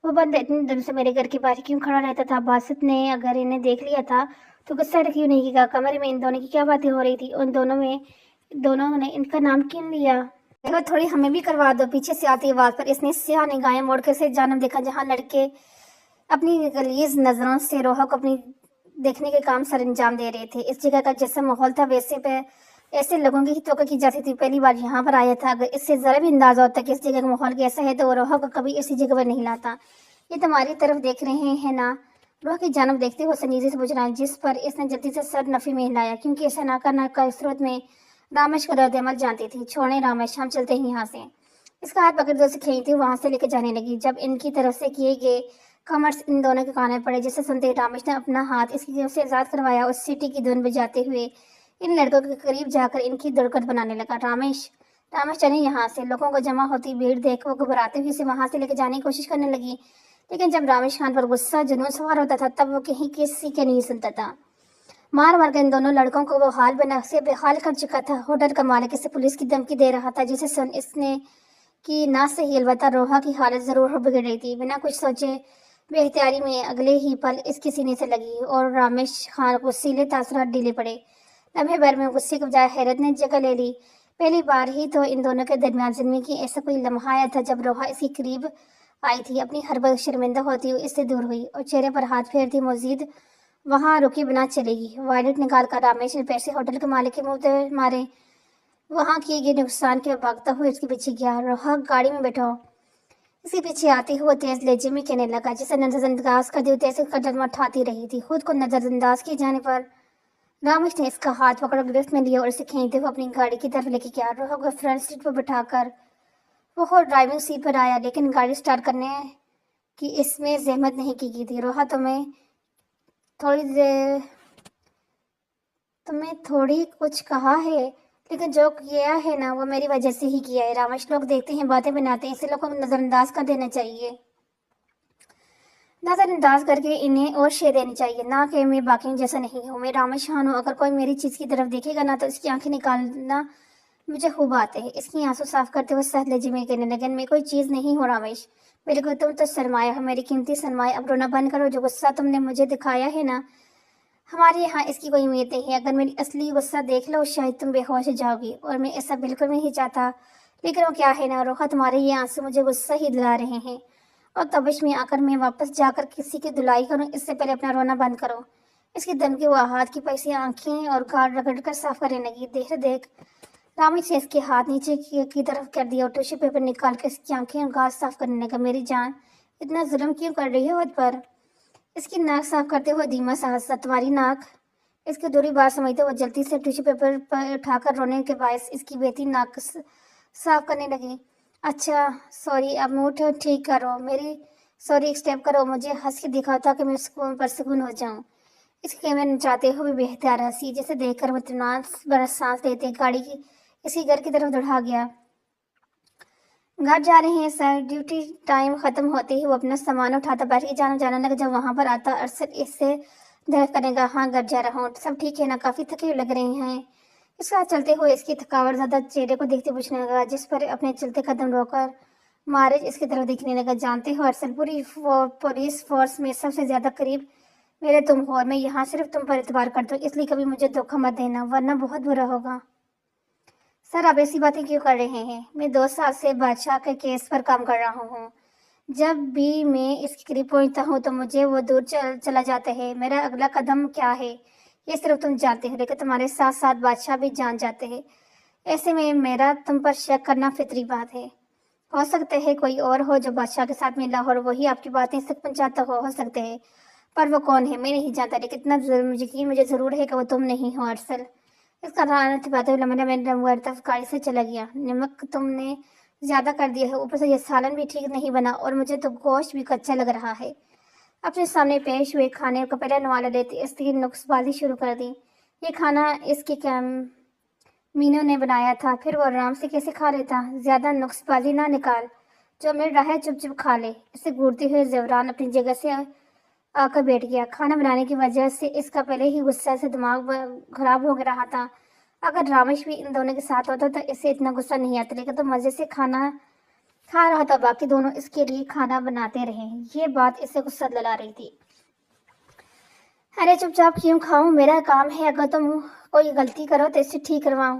A: وہ بندہ اتنے دن سے میرے گھر کے باہر کیوں کھڑا رہتا تھا؟ باسط نے اگر انہیں دیکھ لیا تھا تو غصہ کیوں نہیں کیا؟ کمرے میں ان دونوں کی کیا باتیں ہو رہی تھی؟ ان دونوں میں دونوں نے ان کا نام کیوں لیا؟ دیکھو تھوڑی ہمیں بھی کروا دو، پیچھے سے آتی آواز پر اس نے سیاہ نگاہیں موڑ کر سے جانب دیکھا جہاں لڑکے اپنی غلیظ نظروں سے روحا کو اپنی دیکھنے کے کام سر انجام دے رہے تھے۔ اس جگہ کا جیسا ماحول تھا ویسے پہ ایسے لوگوں کی توقع کی جاتی تھی، پہلی بار یہاں پر آیا تھا، اگر اس سے ذرا بھی اندازہ ہوتا کہ اس جگہ کا ماحول کیسا ہے تو وہ روحا کو کبھی اسی جگہ پر نہیں لاتا۔ یہ تمہاری طرف دیکھ رہے ہیں نا؟ روحا کی جانب دیکھتے ہوئے سنجیدگی سے پوچھ رہا ہے، جس پر اس نے جلدی سے سر نفی میں ہلایا، کیونکہ ایسا نہ کرنا کا صورت میں رامش کا رد عمل جانتی تھی۔ چھوڑیں رامش، ہم چلتے ہیں یہاں سے۔ اس کا ہاتھ پکڑ دو سے کھینچتی وہاں سے لے کے جانے لگی۔ جب ان کی طرف سے کیے گئے کمنٹس ان دونوں کے کان میں پڑے، جسے سنتے ہی رامش نے اپنا ہاتھ اس کی جیب سے آزاد کروایا اور سیٹی کی دھن بجاتے ہوئے ان لڑکوں کے قریب جا کر ان کی دڑکت بنانے لگا۔ رامش چلیں یہاں سے۔ لوگوں کو جمع ہوتی بھیڑ دیکھ وہ گھبراتے ہوئے اسے وہاں سے لے کے جانے کی کوشش کرنے لگی، لیکن جب رامش خان پر غصہ جنون سوار ہوتا تھا تب وہ کہیں کسی کے نہیں سنتا تھا۔ مار مار کر ان دونوں لڑکوں کو وہ حال سے بحال کر چکا تھا۔ ہوٹل کا مالک اسے پولیس کی دھمکی دے رہا تھا، جسے سن اس نے کی نہ صحیح، البتہ روحا کی حالت ضرور بگڑ رہی تھی۔ بنا کچھ سوچے بے اختیاری میں اگلے ہی پل اس کے سینے سے لگی اور رامش خان کو سیلے تاثرات ڈھیلے پڑے۔ لمحے بھر میں غصے کے بجائے حیرت نے جگہ لے لی۔ پہلی بار ہی تو ان دونوں کے درمیان زندگی کی ایسا کوئی لمحہ آیا تھا جب روحا اس کے قریب آئی تھی، اپنی ہر بات شرمندہ ہوتی ہوئی اس سے دور ہوئی اور چہرے پر ہاتھ پھیرتی مزید وہاں رکے بنا چلے گی۔ وائلٹ نکال کر رامش نے پیسے ہوٹل کے مالک کے منہ پہ مارے، وہاں کیے گئے نقصان کے بھاگتا ہوئے اس کے پیچھے گیا۔ روحا گاڑی میں بیٹھو، اس کے پیچھے آتے ہوئے تیز لہجے میں کہنے لگا، جسے نظر انداز کرتے ہوئے تیز قدم اٹھاتی رہی تھی۔ خود کو نظر انداز کیے جانے پر رامش نے اس کا ہاتھ پکڑ گرفت میں لیا اور اسے کھینچتے ہوئے اپنی گاڑی کی طرف لے کے گیا۔ روحا کو فرنٹ سیٹ پر بٹھا کر وہ خود ڈرائیونگ سیٹ پر آیا، لیکن گاڑی سٹارٹ کرنے کی اس میں زحمت نہیں کی گئی تھی۔ روحا تمہیں تھوڑی کچھ کہا ہے، لیکن جو کیا ہے نا وہ میری وجہ سے ہی کیا ہے۔ رامش، لوگ دیکھتے ہیں، باتیں بناتے ہیں، اسے لوگوں کو نظر انداز کر دینا چاہیے، نظر انداز کر کے انہیں اور شے دینی چاہیے، نہ کہ میں باقیوں جیسا نہیں ہوں۔ میں رامش خان ہوں، اگر کوئی میری چیز کی طرف دیکھے گا نا تو اس کی آنکھیں نکالنا مجھے خوب آتے ہیں۔ اس کی آنسو صاف کرتے ہوئے سخت لہجے میں کہنے لگن، میں کوئی چیز نہیں ہوں رامش، میرے کو تم تو سرمایہ ہو، میری قیمتی سرمایہ۔ اب رونا بند کرو، جو غصہ تم نے مجھے دکھایا ہے نا، ہمارے یہاں اس کی کوئی امید نہیں ہے۔ اگر میری اصلی غصہ دیکھ لو شاید تم بے ہوش ہو جاؤ گی، اور میں ایسا بالکل نہیں چاہتا، لیکن وہ کیا ہے نا روحا، تمہارے یہ آنسو مجھے غصہ ہی دلا رہے ہیں، اور تبش میں آ کر میں واپس جا کر کسی کی دلائی کروں اس سے پہلے اپنا رونا بند کرو۔ اس کی دھمکی وہ ہاتھ کی پیسی آنکھیں اور گال رگڑ کر صاف کرنے لگی۔ دیکھ رامش نے اس کے ہاتھ نیچے کی طرف کر دیا اور ٹیشو پیپر نکال کر اس کی آنکھیں اور گال صاف کرنے لگا۔ میری جان، اتنا ظلم کیوں کر رہی ہو خود پر؟ اس کی ناک صاف کرتے ہوئے دھیما سا ہنسا۔ تمہاری ناک؟ اس کی دوری بات سمجھتے وہ جلدی سے ٹیشو پیپر پر اٹھا کر رونے کے باعث اس کی بہتی ناک صاف کرنے لگی۔ اچھا سوری، اب موڈ ٹھیک کرو، میری سوری ایک اسٹیپ کرو، مجھے ہنس کے دکھاؤ تاکہ میں پرسکون ہو جاؤں۔ اس کے میں چاہتے ہوئے بے اختیار ہنسی، جسے دیکھ کر وہ اطمینان بھرا سانس لیتے گاڑی کی اس کی گھر کی طرف دوڑا گیا۔ گھر جا رہے ہیں سر؟ ڈیوٹی ٹائم ختم ہوتے ہی وہ اپنا سامان اٹھاتا باہر کی جانب جانے لگا۔ جب وہاں پر آتا ارسل اس سے درخت کرنے کا، ہاں گھر جا رہا ہوں، سب ٹھیک ہے نا؟ کافی تھکے لگ رہے ہیں۔ اس کا چلتے ہوئے اس کی تھکاوٹ زیادہ چہرے کو دیکھتے پوچھنے لگا، جس پر اپنے چلتے قدم روک کر مارج اس کی طرف دیکھنے لگا۔ جانتے ہو ارسل، پوری پولیس فورس میں سب سے زیادہ قریب میرے تم ہو، اور میں یہاں صرف تم پر اعتبار کرتا ہوں، اس لیے کبھی مجھے دھوکہ مت دینا ورنہ بہت برا ہوگا۔ سر آپ ایسی باتیں کیوں کر رہے ہیں؟ میں 2 سال سے بادشاہ کے کیس پر کام کر رہا ہوں، جب بھی میں اس کے قریب پہنچتا ہوں تو مجھے وہ دور چلا جاتا ہے۔ میرا اگلا قدم کیا ہے یہ صرف تم جانتے ہو، لیکن تمہارے ساتھ ساتھ بادشاہ بھی جان جاتے ہیں، ایسے میں میرا تم پر شک کرنا فطری بات ہے۔ ہو سکتا ہے کوئی اور ہو جو بادشاہ کے ساتھ ملا ہو اور وہی آپ کی باتیں تک پہنچاتا ہو سکتا ہے، پر وہ کون ہے میں نہیں جانتا، لیکن اتنا یقین مجھے ضرور ہے کہ وہ تم نہیں ہو ارسل۔ اس کا رانت باتیں ہوئے لمحے طرف گاڑی سے چلا گیا۔ نمک تم نے زیادہ کر دیا ہے، اوپر سے یہ سالن بھی ٹھیک نہیں بنا اور مجھے تو گوشت بھی کچا لگ رہا ہے۔ اپنے سامنے پیش ہوئے کھانے کو پہلا نوالا لیتے اس کی نقص بازی شروع کر دی۔ یہ کھانا اس کے مینو نے بنایا تھا، پھر وہ آرام سے کیسے کھا لیتا؟ زیادہ نقص بازی نہ نکال، جو مل رہا ہے چپ چپ کھا لے۔ اسے گھورتے ہوئے زیوران اپنی جگہ سے آ کر بیٹھ گیا۔ کھانا بنانے کی وجہ سے اس کا پہلے ہی غصہ سے دماغ خراب ہو رہا تھا۔ اگر رامش بھی ان دونوں کے ساتھ ہوتا تو اسے اتنا غصہ نہیں آتا، لیکن تو مزے سے کھانا کھا رہا تھا، باقی دونوں اس کے لیے کھانا بناتے رہے، یہ بات اسے غصہ دلا رہی تھی۔ ارے چپ چاپ کیوں کھاؤں، میرا کام ہے، اگر تم کوئی غلطی کرو تو اسے ٹھیک کرواؤں،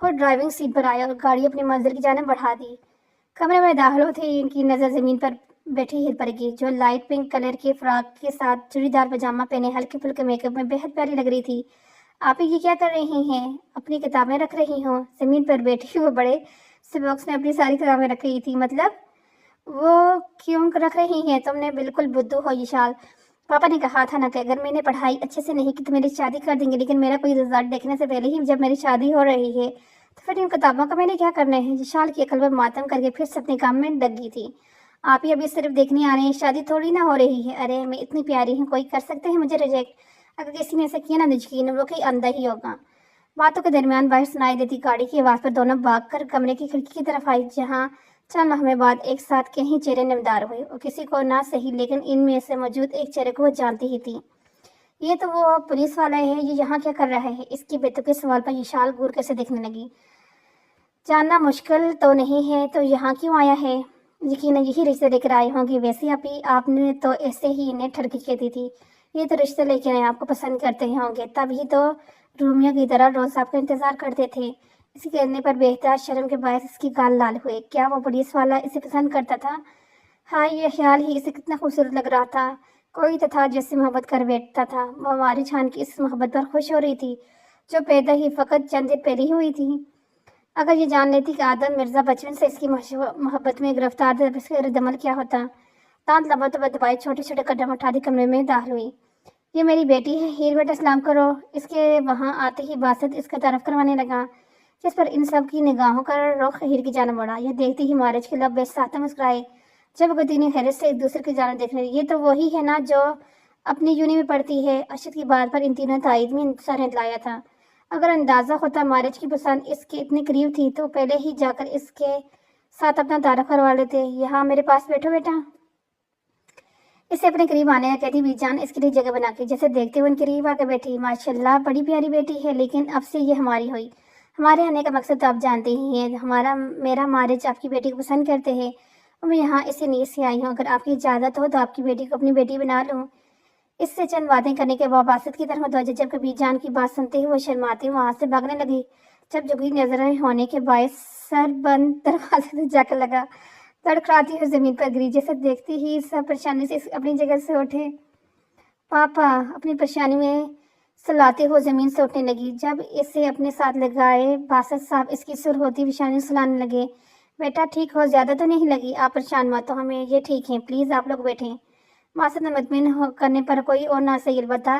A: خود ڈرائیونگ سیٹ پر آیا اور گاڑی اپنی منزل کی جانب بڑھا دی۔ کمرے میں داخل ہوتے ہی ان کی نظر زمین پر بیٹھی ہر پر گئی، جو لائٹ پنک کلر کے فراک کے ساتھ چوڑی دار پاجامہ پہنے ہلکے پھلکے میک اپ میں بہت پیاری لگ رہی تھی۔ آپ یہ کیا کر رہی ہیں؟ اپنی کتابیں رکھ رہی ہوں؟ زمین پر بیٹھی وہ بڑے سے باکس میں اپنی ساری کتابیں رکھ رہی تھی۔ مطلب وہ کیوں رکھ رہی ہیں؟ تم نے بالکل بدھو ہو یشال۔ پاپا نے کہا تھا نا کہ اگر میں نے پڑھائی اچھے سے نہیں کی تو میری شادی کر دیں گے، لیکن میرا کوئی رزلٹ دیکھنے سے پہلے ہی جب میری شادی ہو رہی ہے تو پھر ان کتابوں کا میں نے کیا کرنا ہے؟ یشال کی عقل پر ماتم کر کے پھر سے اپنے کام میں لگ گئی تھی۔ آپ ہی ابھی صرف دیکھنے آ رہے ہیں، شادی تھوڑی نہ ہو رہی ہے۔ ارے میں اتنی پیاری ہوں، کوئی کر سکتے ہیں مجھے ریجیکٹ؟ اگر کسی نے ایسا کیا نا یقین وہ کوئی اندھا ہی ہوگا۔ باتوں کے درمیان باہر سنائی دیتی گاڑی کی آواز پر دونوں بھاگ کر کمرے کی کھڑکی کی طرف آئی، جہاں چند لمحے بعد ایک ساتھ کہیں چہرے نمودار ہوئے، اور کسی کو نہ صحیح لیکن ان میں سے موجود ایک چہرے کو وہ جانتی ہی تھی۔ یہ تو وہ پولیس والا ہے، یہ یہاں کیا کر رہا ہے؟ اس کی بےتکی سوال پر یشال گور سے دیکھنے لگی۔ جاننا مشکل تو نہیں ہے تو یہاں کیوں آیا ہے؟ یقیناً یہی رشتے لے کر آئے ہوں گے۔ ویسے آپ نے تو ایسے ہی انہیں ٹھڑکی کہتی تھی، یہ تو رشتے لے کے آئے، آپ کو پسند کرتے ہوں گے، تب ہی تو رومیو کی طرح روز آپ کا انتظار کرتے تھے۔ اس کے کہنے پر بے احتیاط شرم کے باعث اس کی گال لال ہوئے۔ کیا وہ پولیس والا اسے پسند کرتا تھا؟ ہاں، یہ خیال ہی اسے کتنا خوبصورت لگ رہا تھا۔ کوئی تو تھا جس سے محبت کر بیٹھتا تھا۔ وہ ہماری جان کی اس محبت پر خوش ہو رہی تھی جو پیدا ہی فقط چند دن پہلے ہوئی تھی۔ اگر یہ جان لیتی کہ آدم مرزا بچپن سے اس کی محبت میں گرفتار تھا، اس کا رد عمل کیا ہوتا؟ دانت لبوں دبائے چھوٹے چھوٹے قدم اٹھا دی کمرے میں داخل ہوئی۔ یہ میری بیٹی ہے، ہیر بیٹا سلام کرو۔ اس کے وہاں آتے ہی باسط اس کا تعارف کروانے لگا، جس پر ان سب کی نگاہوں کا رخ ہیر کی جانب بڑھا۔ یہ دیکھتی ہی مارج کے لب بے ساختہ مسکرائے، جب گدینی حیرت سے ایک دوسرے کی جانب دیکھنے لگے۔ یہ تو وہی ہے نا جو اپنی یونی میں پڑھتی ہے؟ ارشد کی بات پر ان تینوں نے تائید میں سر ہلایا تھا۔ اگر اندازہ ہوتا مارج کی پسند اس کے اتنے قریب تھی تو پہلے ہی جا کر اس کے ساتھ اپنا تعارف کروا لیتے۔ یہاں میرے پاس بیٹھو بیٹا، اسے اپنے قریب آنے کا کہتی بی جان اس کے لیے جگہ بنا کے جیسے دیکھتے ہوئے ان قریب آ کے بیٹھی۔ ماشاءاللہ بڑی پیاری بیٹی ہے، لیکن اب سے یہ ہماری ہوئی۔ ہمارے آنے کا مقصد تو آپ جانتے ہی ہیں، میرا مارج آپ کی بیٹی کو پسند کرتے ہیں اور میں یہاں اسی نیت سے آئی ہوں۔ اگر آپ کی اجازت ہو تو آپ کی بیٹی کو اپنی بیٹی بنا لوں۔ اس سے چند باتیں کرنے کے بعد باسط کی طرف متوجہ جب کبھی جان کی بات سنتے ہی وہ شرماتے وہاں سے بھاگنے لگی، جب جھکی نظریں ہونے کے باعث سر بند دروازے سے جا کر لگا، لڑکھڑاتی ہوئی زمین پر گری، جیسے دیکھتی ہی سب پریشانی سے اپنی جگہ سے اٹھے۔ پاپا اپنی پریشانی میں سلاتے ہوئے زمین سے اٹھنے لگی، جب اسے اپنے ساتھ لگائے باسط صاحب اس کی سر ہوتی پیشانی سلانے لگے۔ بیٹا ٹھیک ہو؟ زیادہ تو نہیں لگی؟ آپ پریشان مت ہو، ہمیں یہ ٹھیک ہیں، پلیز آپ لوگ بیٹھیں۔ باسط نے مطمئن کرنے پر کوئی اور نہ صحیح البتہ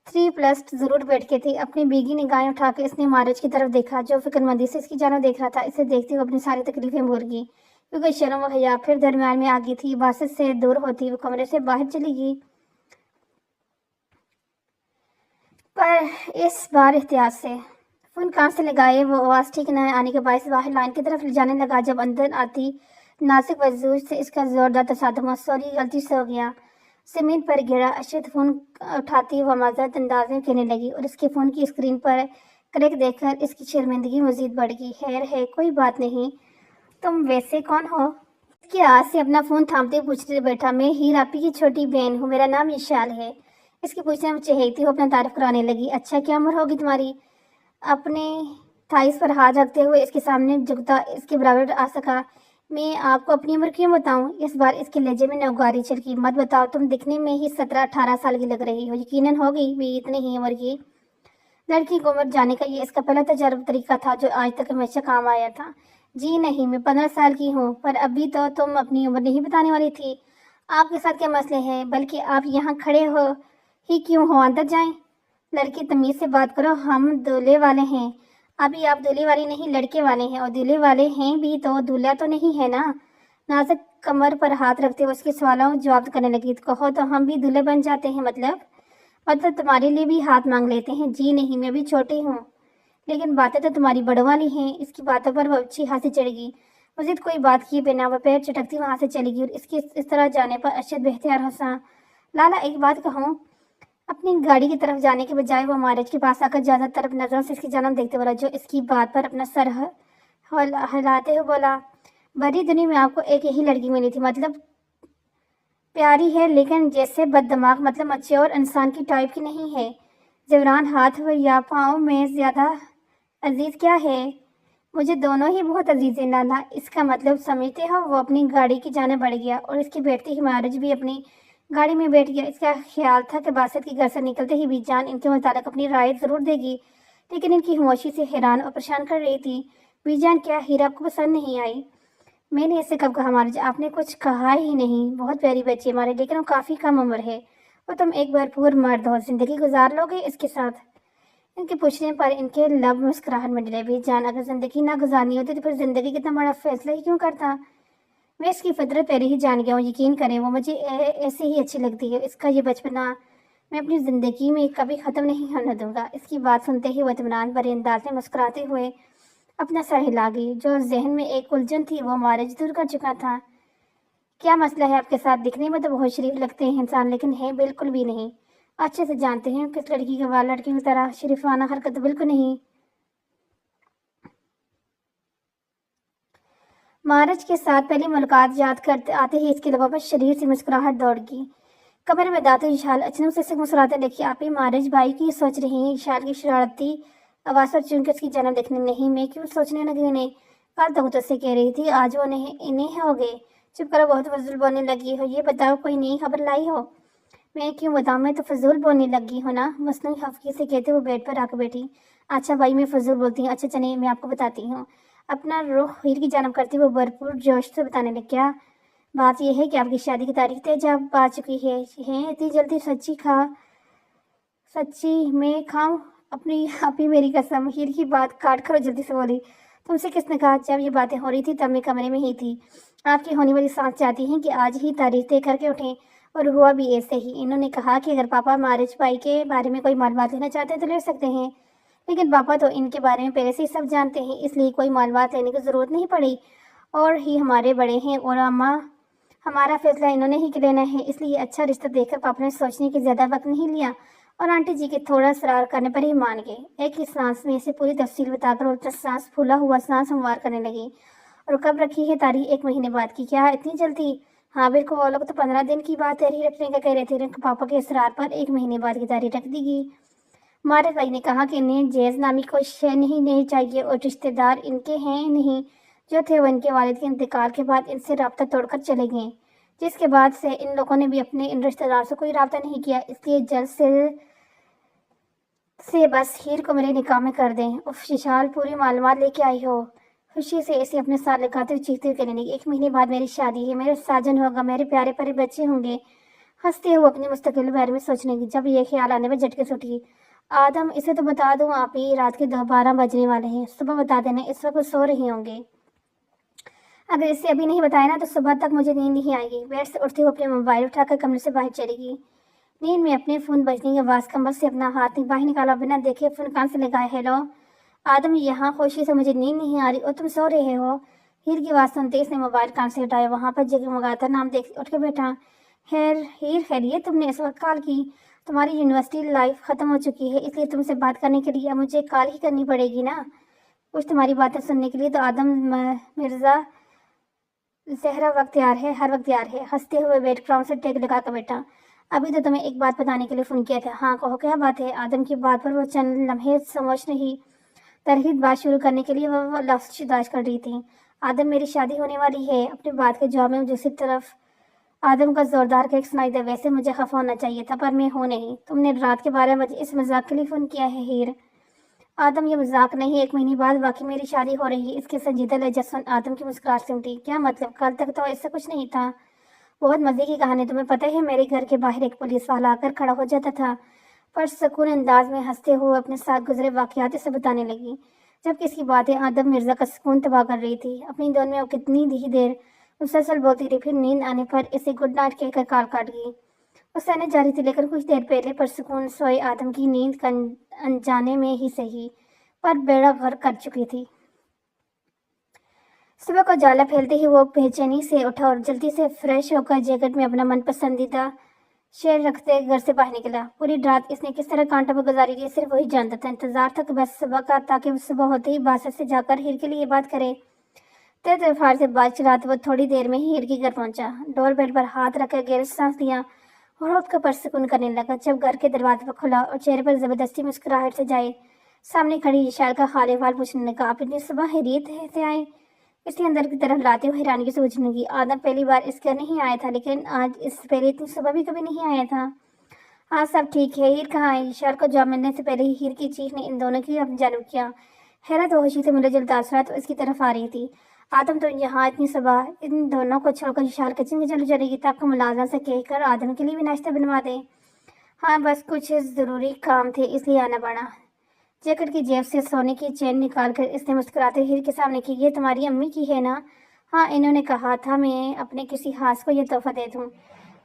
A: 3+ ضرور بیٹھ کے تھی۔ اپنی بیگی نگاہیں اٹھا کے اس نے مارج کی طرف دیکھا، جو فکر مندی سے اس کی جانب دیکھ رہا تھا۔ اسے دیکھتے ہوئے اپنی ساری تکلیفیں بھول گئی، کیونکہ شرم و حیا پھر درمیان میں آ گئی تھی۔ باسط سے دور ہوتی وہ کمرے سے باہر چلی گئی، پر اس بار احتیاط سے۔ فون کان سے لگائے وہ آواز ٹھیک نہ آنے کے باعث باہر لائن کی طرف لے جانے لگا، جب اندر آتی نازک وضوح سے اس کا زوردار تصادم ہوا۔ سوری، غلطی سے ہو گیا۔ زمین پر گرا ارشد فون اٹھاتی وہ معذرت انداز میں کہنے لگی، اور اس کے فون کی اسکرین پر کریک دیکھ کر اس کی شرمندگی مزید بڑھ گئی۔ خیر ہے، کوئی بات نہیں، تم ویسے کون ہو؟ اس کے ہاتھ سے اپنا فون تھامتے پوچھتے بیٹھا، میں ہیر آپی کی چھوٹی بہن ہوں، میرا نام یشال ہے۔ اس کے پوچھنے میں چہیتی ہو اپنا تعارف کرانے لگی۔ اچھا، کیا عمر ہوگی تمہاری؟ اپنے تھائس پر ہاتھ رکھتے ہوئے اس کے سامنے جھکتا اس کے برابر آ سکا۔ میں آپ کو اپنی عمر کیوں بتاؤں؟ اس بار اس کے لہجے میں نوگاری چھلکی۔ مت بتاؤ، تم دکھنے میں ہی 17-18 سال کی لگ رہی ہو۔ یقیناً ہوگی بھی اتنی ہی عمر کی۔ لڑکی کو عمر جانے کا یہ اس کا پہلا تجربہ طریقہ تھا جو آج تک ہمیشہ کام آیا تھا۔ جی نہیں، میں 15 سال کی ہوں۔ پر ابھی تو تم اپنی عمر نہیں بتانے والی تھی۔ آپ کے ساتھ کیا مسئلے ہیں؟ بلکہ آپ یہاں کھڑے ہو ہی کیوں ہو؟ اندر جائیں۔ لڑکی تمیز سے بات کرو، ہم دولہے والے ہیں۔ ابھی آپ دولہے والی نہیں، لڑکے والے ہیں، اور دولہے والے ہیں بھی تو دولہا تو نہیں ہے نا؟ نازک کمر پر ہاتھ رکھتے ہوئے اس کے سوالوں جواب کرنے لگی۔ کہو تو ہم بھی دولہے بن جاتے ہیں۔ مطلب تمہارے لیے بھی ہاتھ مانگ لیتے ہیں؟ جی نہیں، میں بھی چھوٹی ہوں، لیکن باتیں تو تمہاری بڑوں والی ہیں۔ اس کی باتوں پر وہ اچھی ہنسی چڑھ گئی۔ مزید کوئی بات کیے بنا وہ پیر چٹکتی وہاں سے چلی گئی، اور اس کے اس طرح جانے پر ارشد بے اختیار ہنسا۔ لالا ایک بات کہوں؟ اپنی گاڑی کی طرف جانے کے بجائے وہ مارج کے پاس آ کر زیادہ طرف نظروں سے اس کی جانب دیکھتے بولا، جو اس کی بات پر اپنا سر ہلاتے ہوئے بولا، بڑی دنیا میں آپ کو ایک یہی لڑکی ملی تھی؟ مطلب پیاری ہے لیکن جیسے بد دماغ، مطلب میچور انسان کی ٹائپ کی نہیں ہے۔ زیوران ہاتھ یا پاؤں میں زیادہ عزیز کیا ہے؟ مجھے دونوں ہی بہت عزیز ہیں نانا۔ اس کا مطلب سمجھتے ہو؟ وہ اپنی گاڑی کی جانب بڑھ گیا اور اس کے بیٹھتے ہی مہاراج بھی اپنی گاڑی میں بیٹھ گیا۔ اس کا خیال تھا کہ باسط کے گھر سے نکلتے ہی بھی جان ان کے متعلق اپنی رائے ضرور دے گی، لیکن ان کی خاموشی سے حیران اور پریشان کر رہی تھی۔ بی جان، کیا ہیرا آپ کو پسند نہیں آئی؟ میں نے اسے کب کہا مہاراج؟ آپ نے کچھ کہا ہی نہیں۔ بہت پیاری بچی ہے ہمارے، لیکن وہ کافی کم عمر ہے اور تم ایک بھرپور مرد ہو، زندگی گزار لو گے اس کے ساتھ؟ ان کے پوچھنے پر ان کے لب مسکراہٹ میں ڈلے۔ بھی جان، اگر زندگی نہ گزارنی ہوتی تو پھر زندگی کتنا بڑا فیصلہ ہی کیوں کرتا؟ میں اس کی فطرت پہلے ہی جان گیا ہوں، یقین کریں، وہ مجھے ایسے ہی اچھی لگتی ہے۔ اس کا یہ بچپنا میں اپنی زندگی میں کبھی ختم نہیں ہونے دوں گا۔ اس کی بات سنتے ہی وہ اطمینان بھرے انداز میں مسکراتے ہوئے اپنا سر ہلا گئی۔ جو ذہن میں ایک الجھن تھی وہ مہاراج دور کر چکا تھا۔ کیا مسئلہ ہے آپ کے ساتھ؟ دکھنے میں تو بہت شریف لگتے ہیں انسان، لیکن ہے بالکل بھی نہیں۔ اچھے سے جانتے ہیں کس لڑکی کے وال لڑکیوں کی طرح شریفانہ حرکت بالکل نہیں۔ مہاراج کے ساتھ پہلی ملاقات یاد کرتے آتے ہی اس کے لبوں پر شریر سے مسکراہٹ دوڑ گئی۔ کمرے میں داتے وشال اچانک سے مسکراتے دیکھی آپ ہی مہاراج بھائی کی سوچ رہی ہیں؟ وشال کی شرارتی آواز پر چونکہ اس کی جانب دیکھنے نہیں، میں کیوں سوچنے لگی انہیں؟ کل تک تو سے کہہ رہی تھی، آج وہ انہیں ہو گئے۔ چپ کرو، بہت فضول بولنے لگی ہو۔ یہ بتاؤ کوئی نئی خبر لائی ہو؟ میں کیوں بتاؤں، میں تو فضول بولنے لگی ہوں نا، مصنوعی خفگی سے کہتے وہ بیڈ پر آ کے بیٹھی۔ اچھا بھائی، میں فضول بولتی ہوں؟ اچھا چلیں میں آپ کو بتاتی ہوں۔ اپنا رخ ہیر کی جانب کرتی وہ بھرپور جوش سے بتانے لگی، کیا بات یہ ہے کہ آپ کی شادی کی تاریخ طے جب آ چکی ہے اتنی جلدی؟ سچی میں کھاؤں اپنی آپ ہی میری قسم؟ ہیر کی بات کاٹ کر جلدی سے بولی، تم سے کس نے کہا؟ جب یہ باتیں ہو رہی تھی تب میں کمرے میں ہی تھی۔ آپ کی ہونے والی سانس چاہتی ہیں کہ آج ہی تاریخ طے کر کے اٹھیں، اور ہوا بھی ایسے ہی۔ انہوں نے کہا کہ اگر پاپا مہاراج بھائی کے بارے میں کوئی معلومات لینا چاہتے ہیں تو لے سکتے ہیں، لیکن پاپا تو ان کے بارے میں پہلے سے ہی سب جانتے ہیں، اس لیے کوئی معلومات لینے کی ضرورت نہیں پڑی۔ اور ہی ہمارے بڑے ہیں اور اماں، ہمارا فیصلہ انہوں نے ہی لینا ہے، اس لیے اچھا رشتہ دیکھ کر پاپا نے سوچنے کی زیادہ وقت نہیں لیا اور آنٹی جی کے تھوڑا اصرار کرنے پر ہی مان گئے۔ ایک ہی سانس میں اسے پوری تفصیل بتا کر وہ سانس پھولا ہوا سانس ہموار کرنے لگی۔ اور کب رکھی ہے تاریخ؟ 1 مہینے بعد کی؟ کیا اتنی جلدی؟ ہاں بالکل، وہ لوگ تو 15 دن کی بات تحریر رکھنے کا کہہ رہے تھے، پاپا کے اصرار پر 1 مہینے بعد کی تاریخ رکھ دی گئی۔ مہاراج بھائی نے کہا کہ انہیں جہیز نامی کوئی شے نہیں چاہیے، اور رشتے دار ان کے ہیں نہیں، جو تھے وہ ان کے والد کے انتقال کے بعد ان سے رابطہ توڑ کر چلے گئے، جس کے بعد سے ان لوگوں نے بھی اپنے ان رشتے دار سے کوئی رابطہ نہیں کیا، اس لیے جلد سے بس ہیر کو میرے نکاح میں کر دیں۔ اف ششال، پوری معلومات لے کے آئی ہو؟ خوشی سے اسے اپنے ساتھ لگاتے ہوئے چیختے ہوئے کہنے لگی، 1 مہینے بعد میری شادی ہے، میرے ساجن ہوگا، میرے پیارے پیارے بچے ہوں گے۔ ہنستے ہوئے اپنے مستقبل بارے میں سوچنے کی جب یہ خیال آنے میں جھٹکے سے اٹھی۔ آدم، اسے تو بتا دوں آپ ہی، رات کے 12 بجنے والے ہیں، صبح بتا دینا، اس وقت سو رہے ہوں گے۔ اگر اسے ابھی نہیں بتایا نا تو صبح تک مجھے نیند نہیں آئے گی۔ بیڈ سے اٹھتے ہوئے اپنے موبائل اٹھا کر کمرے سے باہر چلی گئی۔ نیند میں اپنے فون بجنے کی آواز کمبل سے اپنا ہاتھ باہر نکالا، بنا دیکھے فون کان سے لگایا۔ ہیلو آدم، یہاں خوشی سے مجھے نیند نہیں آ رہی اور تم سو رہے ہو؟ ہیر کی آواز سنتے اس نے موبائل کان سے ہٹایا، وہاں پر جگمگاتا نام دیکھ اٹھ کے بیٹھا۔ ہیر خیریت؟ تم نے اس وقت کال کی؟ تمہاری یونیورسٹی لائف ختم ہو چکی ہے، اس لیے تم سے بات کرنے کے لیے اب مجھے کال ہی کرنی پڑے گی نا، کچھ تمہاری باتیں سننے کے لیے۔ تو آدم مرزا، زہرا وقت تیار ہے، ہر وقت تیار ہے۔ ہنستے ہوئے بیک گراؤنڈ سے ٹیک لگا کر بیٹھا۔ ابھی تو تمہیں ایک بات بتانے کے لیے فون کیا تھا۔ ہاں کہو، کیا بات ہے؟ آدم کی بات پر وہ چند لمحے خاموش رہی۔ ترغیب بات شروع کرنے کے لیے وہ لفظ تلاش کر رہی تھی۔ آدم، میری شادی ہونے والی ہے۔ اپنی بات کے جواب میں دوسری طرف آدم کا زوردار کہک سنائی دیا، ویسے مجھے خفا ہونا چاہیے تھا پر میں ہوں نہیں۔ تم نے رات کے 12 بجے اس مذاق کے لیے فون کیا ہے ہیر؟ آدم، یہ مذاق نہیں، 1 مہینے بعد واقعی میری شادی ہو رہی ہے۔ اس کے سنجیدہ لہجہ سن آدم کی مسکراہٹ سمٹی۔ کیا مطلب؟ کل تک تو ایسا کچھ نہیں تھا۔ بہت مزے کی کہانی، تمہیں پتہ ہے میرے گھر کے باہر ایک پولیس والا آ کر کھڑا ہو جاتا تھا، پر سکون انداز میں ہنستے ہوئے اپنے ساتھ گزرے واقعات اسے بتانے لگی، جبکہ اس کی باتیں آدم مرزا کا سکون تباہ کر رہی تھی۔ اپنی دون میں وہ کتنی دیر مسلسل بولتی رہی، پھر نیند آنے پر اسے گڈ نائٹ کہہ کر کال کاٹ گئی۔ وہ سہنے جا رہی تھی، لیکن کچھ دیر پہلے پرسکون سوئے آدم کی نیند کا انجانے میں ہی صحیح پر بیڑا غرق کر چکی تھی۔ صبح کو جالا پھیلتے ہی وہ بے چینی سے اٹھا اور جلدی سے فریش ہو کر جیکٹ میں اپنا من پسندیدہ شعر رکھتے گھر سے باہر نکلا۔ پوری رات اس نے کس طرح کانٹوں پر گزاری تھی صرف وہی جانتا تھا۔ انتظار تھا کہ بس صبح کا، تاکہ صبح ہوتے ہی باسط سے جا کر ہیر کے لیے یہ بات کرے۔ تیز رفتار سے بائک چلاتے وہ تھوڑی دیر میں ہی ہیر کے گھر پہنچا۔ ڈور بیل پر ہاتھ رکھ کر گہری سانس لیا اور خود کو پرسکون کرنے لگا۔ جب گھر کے دروازے پر کھلا اور چہرے پر زبردستی مسکراہٹ سے جائے سامنے کھڑی اشار کا خال احوال پوچھنے لگا۔ آپ اتنی صبح خیریت سے آئے؟ اس نے اندر کی طرف لاتے ہوئے حیرانی سے پوچھنے لگی۔ آدم پہلی بار اس گھر نہیں آیا تھا، لیکن آج اس سے پہلے اتنی صبح بھی کبھی نہیں آیا تھا۔ ہاں سب ٹھیک ہے، ہیر کہاں ہے؟ اشار کو جواب ملنے سے پہلے ہی ہیر کی چیخ نے ان دونوں کی جانب کیا۔ حیرت و ہوشی سے منجمد تاثرات اس کی طرف آ رہی تھی۔ آدم تو یہاں اتنی صبح ان دونوں کو چھوڑ کر اشار کچن میں چلی جائے گی تاکہ ملازم سے کہہ کر آدم کے لیے بھی ناشتہ بنوا دے۔ ہاں بس کچھ ضروری کام تھے اس لیے آنا پڑا۔ جیکٹ کی جیب سے سونے کی چین نکال کر اس نے مسکراتے ہیر کے سامنے کی۔ یہ تمہاری امی کی ہے نا؟ ہاں انہوں نے کہا تھا میں اپنے کسی خاص کو یہ تحفہ دے دوں۔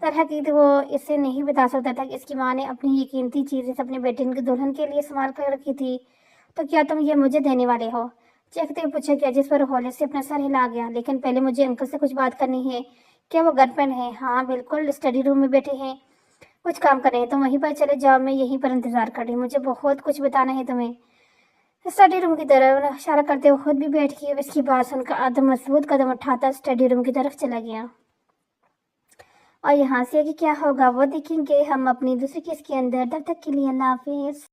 A: درحقیقت وہ اسے نہیں بتا سکتا تھا کہ اس کی ماں نے اپنی یہ قیمتی چیزیں اپنے بیٹے کی دلہن کے لیے سنبھال کر رکھی تھی۔ تو کیا تم یہ مجھے دینے والے ہو؟ چیختے ہوئے پوچھا گیا، جس پر ہولے سے اپنا سر ہلا گیا۔ لیکن پہلے مجھے انکل سے کچھ بات کرنی ہے۔ کیا وہ گھر پر ہیں؟ ہاں بالکل، اسٹڈی روم میں بیٹھے ہیں، کچھ کام کر رہے ہیں۔ تم وہیں پر چلے جاؤ، میں یہیں پر انتظار کر رہی ہوں، مجھے بہت کچھ بتانا ہے تمہیں۔ اسٹڈی روم کی طرف اشارہ کرتے ہوئے خود بھی بیٹھ گئی۔ اس کی بات سن کر آدم مضبوط قدم اٹھاتا اسٹڈی روم کی طرف چلا گیا۔ اور یہاں سے آگے کیا ہوگا وہ دیکھیں گے ہم اپنی دوسری کیس کے اندر۔ تب تک کے لیے اللہ حافظ۔